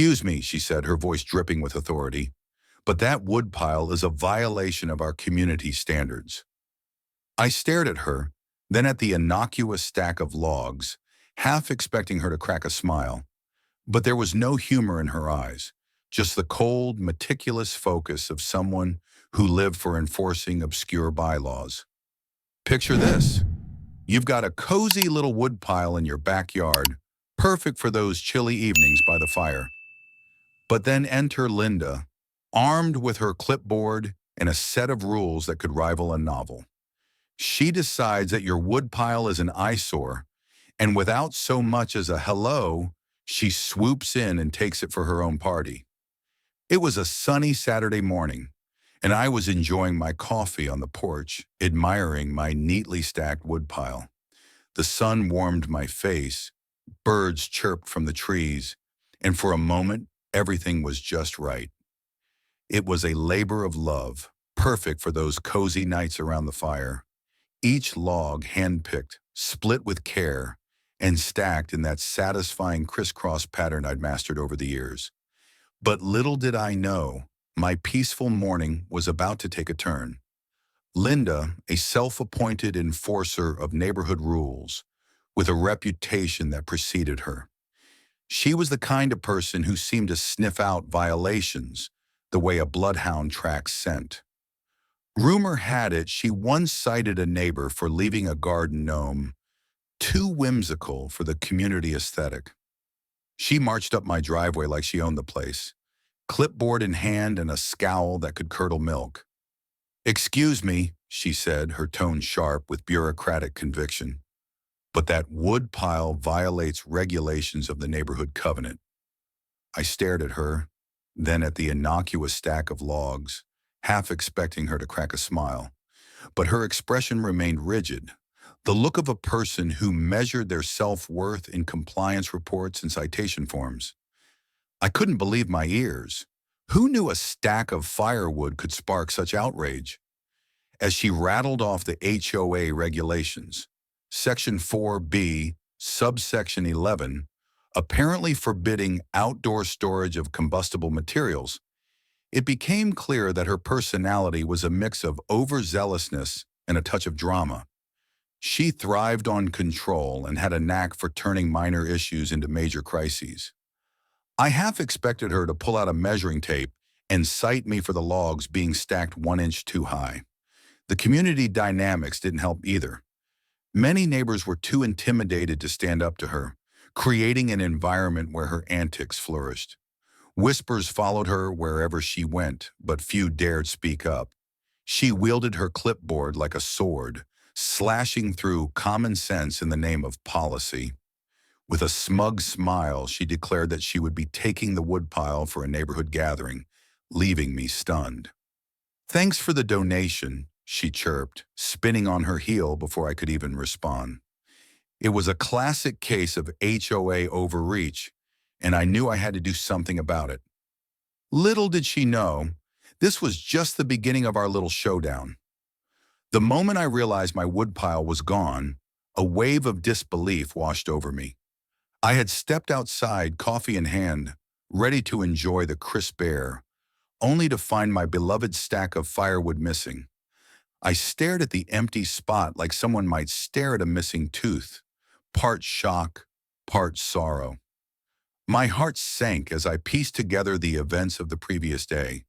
"Excuse me," she said, her voice dripping with authority, "but that woodpile is a violation of our community standards." I stared at her, then at the innocuous stack of logs, half expecting her to crack a smile. But there was no humor in her eyes, just the cold, meticulous focus of someone who lived for enforcing obscure bylaws. Picture this. You've got a cozy little woodpile in your backyard, perfect for those chilly evenings by the fire. But then enter Linda, armed with her clipboard and a set of rules that could rival a novel. She decides that your woodpile is an eyesore, and without so much as a hello, she swoops in and takes it for her own party. It was a sunny Saturday morning, and I was enjoying my coffee on the porch, admiring my neatly stacked woodpile. The sun warmed my face, birds chirped from the trees, and for a moment, everything was just right. It was a labor of love, perfect for those cozy nights around the fire. Each log handpicked, split with care, and stacked in that satisfying crisscross pattern I'd mastered over the years. But little did I know, my peaceful morning was about to take a turn. Linda, a self-appointed enforcer of neighborhood rules, with a reputation that preceded her. She was the kind of person who seemed to sniff out violations the way a bloodhound tracks scent. Rumor had it she once cited a neighbor for leaving a garden gnome too whimsical for the community aesthetic. She marched up my driveway like she owned the place, clipboard in hand and a scowl that could curdle milk. "Excuse me," she said, her tone sharp with bureaucratic conviction, "but that woodpile violates regulations of the neighborhood covenant." I stared at her, then at the innocuous stack of logs, half expecting her to crack a smile. But her expression remained rigid, the look of a person who measured their self-worth in compliance reports and citation forms. I couldn't believe my ears. Who knew a stack of firewood could spark such outrage? As she rattled off the HOA regulations, Section 4B, subsection 11, apparently forbidding outdoor storage of combustible materials, it became clear that her personality was a mix of overzealousness and a touch of drama. She thrived on control and had a knack for turning minor issues into major crises. I half expected her to pull out a measuring tape and cite me for the logs being stacked 1 inch too high. The community dynamics didn't help either. Many neighbors were too intimidated to stand up to her, creating an environment where her antics flourished. Whispers followed her wherever she went, but few dared speak up. She wielded her clipboard like a sword, slashing through common sense in the name of policy. With a smug smile, she declared that she would be taking the woodpile for a neighborhood gathering, leaving me stunned. "Thanks for the donation," she chirped, spinning on her heel before I could even respond. It was a classic case of HOA overreach, and I knew I had to do something about it. Little did she know, this was just the beginning of our little showdown. The moment I realized my woodpile was gone, a wave of disbelief washed over me. I had stepped outside, coffee in hand, ready to enjoy the crisp air, only to find my beloved stack of firewood missing. I stared at the empty spot like someone might stare at a missing tooth, part shock, part sorrow. My heart sank as I pieced together the events of the previous day.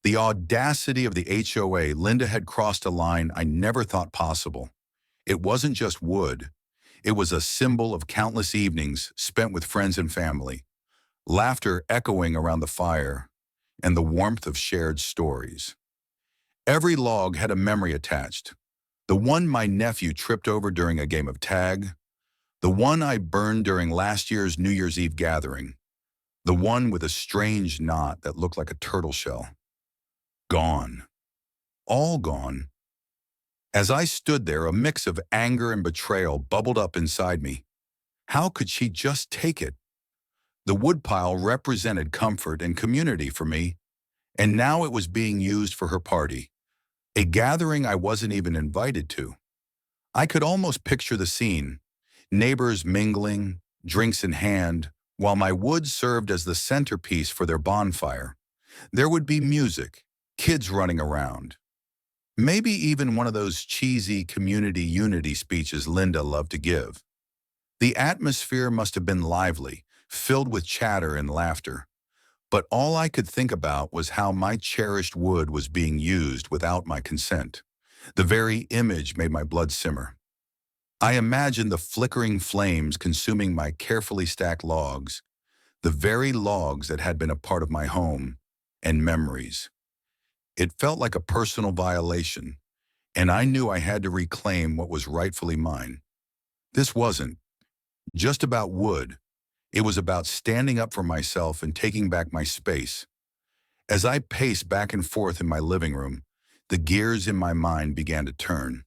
The audacity of the HOA. Linda had crossed a line I never thought possible. It wasn't just wood. It was a symbol of countless evenings spent with friends and family, laughter echoing around the fire, and the warmth of shared stories. Every log had a memory attached. The one my nephew tripped over during a game of tag, the one I burned during last year's New Year's Eve gathering, the one with a strange knot that looked like a turtle shell. Gone. All gone. As I stood there, a mix of anger and betrayal bubbled up inside me. How could she just take it? The woodpile represented comfort and community for me, and now it was being used for her party, a gathering I wasn't even invited to. I could almost picture the scene, neighbors mingling, drinks in hand, While my wood served as the centerpiece for their bonfire, there would be music, kids running around. Maybe even one of those cheesy community unity speeches Linda loved to give. The atmosphere must have been lively, filled with chatter and laughter. But all I could think about was how my cherished wood was being used without my consent. The very image made my blood simmer. I imagined the flickering flames consuming my carefully stacked logs, the very logs that had been a part of my home and memories. It felt like a personal violation, and I knew I had to reclaim what was rightfully mine. This wasn't just about wood. It was about standing up for myself and taking back my space. As I paced back and forth in my living room, the gears in my mind began to turn.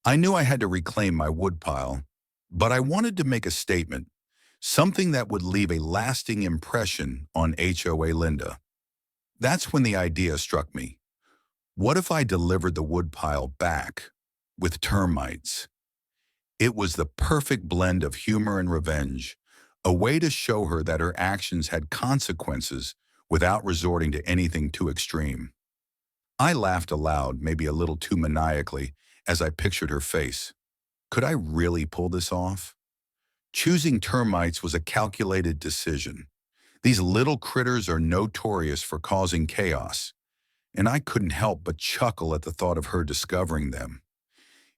I knew I had to reclaim my woodpile, but I wanted to make a statement, something that would leave a lasting impression on HOA Linda. That's when the idea struck me. What if I delivered the woodpile back with termites? It was the perfect blend of humor and revenge, a way to show her that her actions had consequences without resorting to anything too extreme. I laughed aloud, maybe a little too maniacally, as I pictured her face. Could I really pull this off? Choosing termites was a calculated decision. These little critters are notorious for causing chaos, and I couldn't help but chuckle at the thought of her discovering them.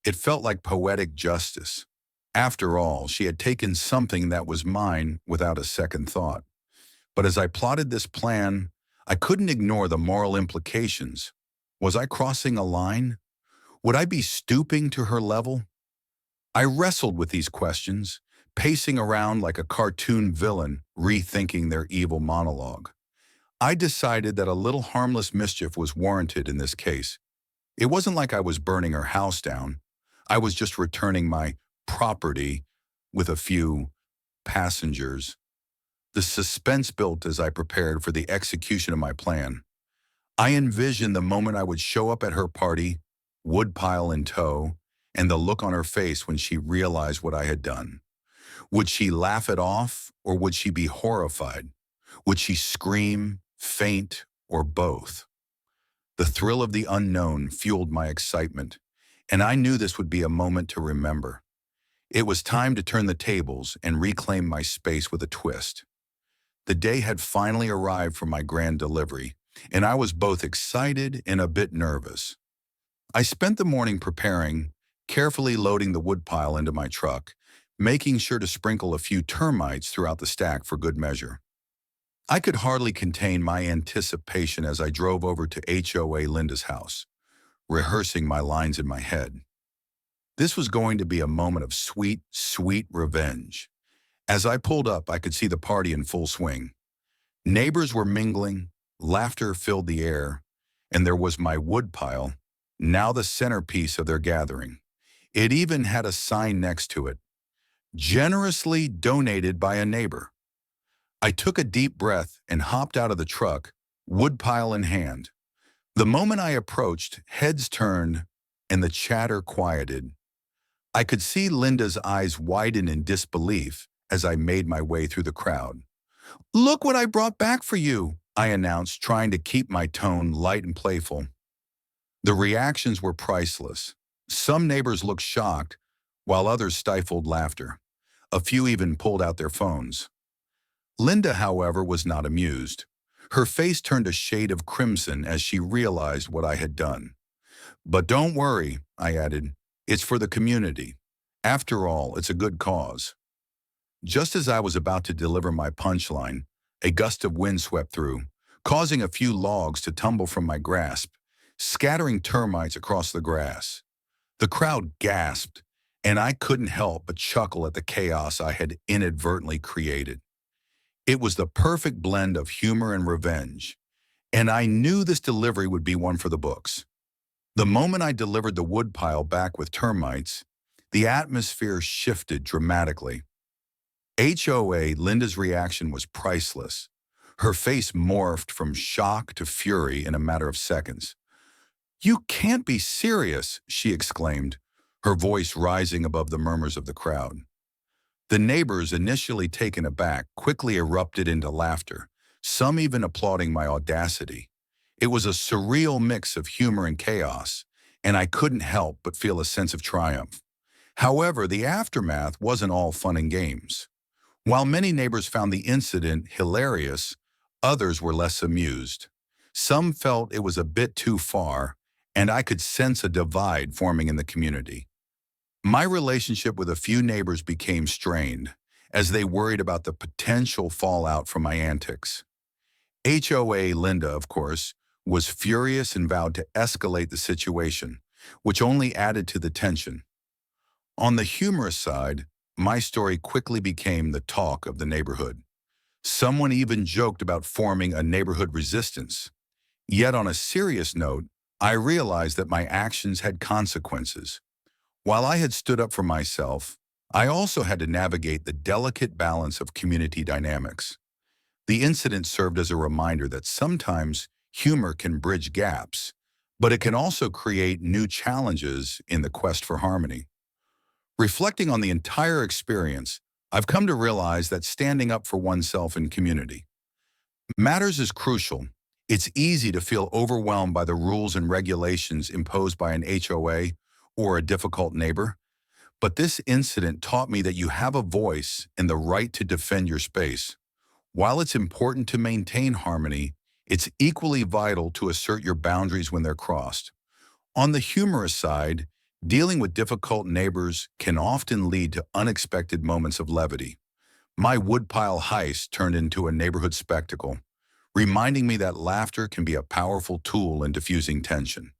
It felt like poetic justice. After all, she had taken something that was mine without a second thought. But as I plotted this plan, I couldn't ignore the moral implications. Was I crossing a line? Would I be stooping to her level? I wrestled with these questions, pacing around like a cartoon villain, rethinking their evil monologue. I decided that a little harmless mischief was warranted in this case. It wasn't like I was burning her house down. I was just returning my property with a few passengers. The suspense built as I prepared for the execution of my plan. I envisioned the moment I would show up at her party, woodpile in tow, and the look on her face when she realized what I had done. Would she laugh it off, or would she be horrified? Would she scream, faint, or both? The thrill of the unknown fueled my excitement, and I knew this would be a moment to remember. It was time to turn the tables and reclaim my space with a twist. The day had finally arrived for my grand delivery, and I was both excited and a bit nervous. I spent the morning preparing, carefully loading the woodpile into my truck, making sure to sprinkle a few termites throughout the stack for good measure. I could hardly contain my anticipation as I drove over to HOA Linda's house, rehearsing my lines in my head. This was going to be a moment of sweet, sweet revenge. As I pulled up, I could see the party in full swing. Neighbors were mingling, laughter filled the air, and there was my woodpile, now the centerpiece of their gathering. It even had a sign next to it, generously donated by a neighbor. I took a deep breath and hopped out of the truck, woodpile in hand. The moment I approached, heads turned and the chatter quieted. I could see Linda's eyes widen in disbelief as I made my way through the crowd. "Look what I brought back for you," I announced, trying to keep my tone light and playful. The reactions were priceless. Some neighbors looked shocked, while others stifled laughter. A few even pulled out their phones. Linda, however, was not amused. Her face turned a shade of crimson as she realized what I had done. "But don't worry," I added. "It's for the community. After all, it's a good cause." Just as I was about to deliver my punchline, a gust of wind swept through, causing a few logs to tumble from my grasp, scattering termites across the grass. The crowd gasped, and I couldn't help but chuckle at the chaos I had inadvertently created. It was the perfect blend of humor and revenge, and I knew this delivery would be one for the books. The moment I delivered the woodpile back with termites, the atmosphere shifted dramatically. HOA Linda's reaction was priceless. Her face morphed from shock to fury in a matter of seconds. "You can't be serious," she exclaimed, her voice rising above the murmurs of the crowd. The neighbors, initially taken aback, quickly erupted into laughter, some even applauding my audacity. It was a surreal mix of humor and chaos, and I couldn't help but feel a sense of triumph. However, the aftermath wasn't all fun and games. While many neighbors found the incident hilarious, others were less amused. Some felt it was a bit too far, and I could sense a divide forming in the community. My relationship with a few neighbors became strained as they worried about the potential fallout from my antics. HOA Linda, of course, was furious and vowed to escalate the situation, which only added to the tension. On the humorous side, my story quickly became the talk of the neighborhood. Someone even joked about forming a neighborhood resistance. Yet on a serious note, I realized that my actions had consequences. While I had stood up for myself, I also had to navigate the delicate balance of community dynamics. The incident served as a reminder that sometimes humor can bridge gaps, but it can also create new challenges in the quest for harmony. Reflecting on the entire experience, I've come to realize that standing up for oneself in community matters is crucial. It's easy to feel overwhelmed by the rules and regulations imposed by an HOA or a difficult neighbor, but this incident taught me that you have a voice and the right to defend your space. While it's important to maintain harmony, it's equally vital to assert your boundaries when they're crossed. On the humorous side, dealing with difficult neighbors can often lead to unexpected moments of levity. My woodpile heist turned into a neighborhood spectacle, reminding me that laughter can be a powerful tool in diffusing tension.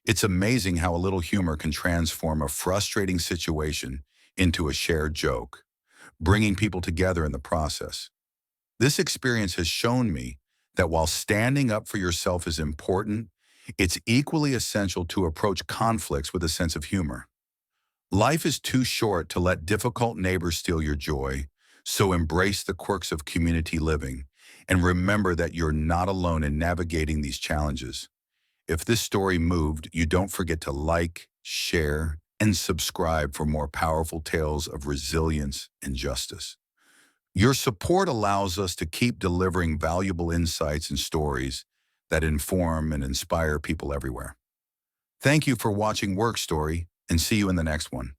It's amazing how a little humor can transform a frustrating situation into a shared joke, bringing people together in the process. This experience has shown me that while standing up for yourself is important, it's equally essential to approach conflicts with a sense of humor. Life is too short to let difficult neighbors steal your joy, so embrace the quirks of community living and remember that you're not alone in navigating these challenges. If this story moved you, don't forget to like, share, and subscribe for more powerful tales of resilience and justice. Your support allows us to keep delivering valuable insights and stories that inform and inspire people everywhere. Thank you for watching Work Story, and see you in the next one.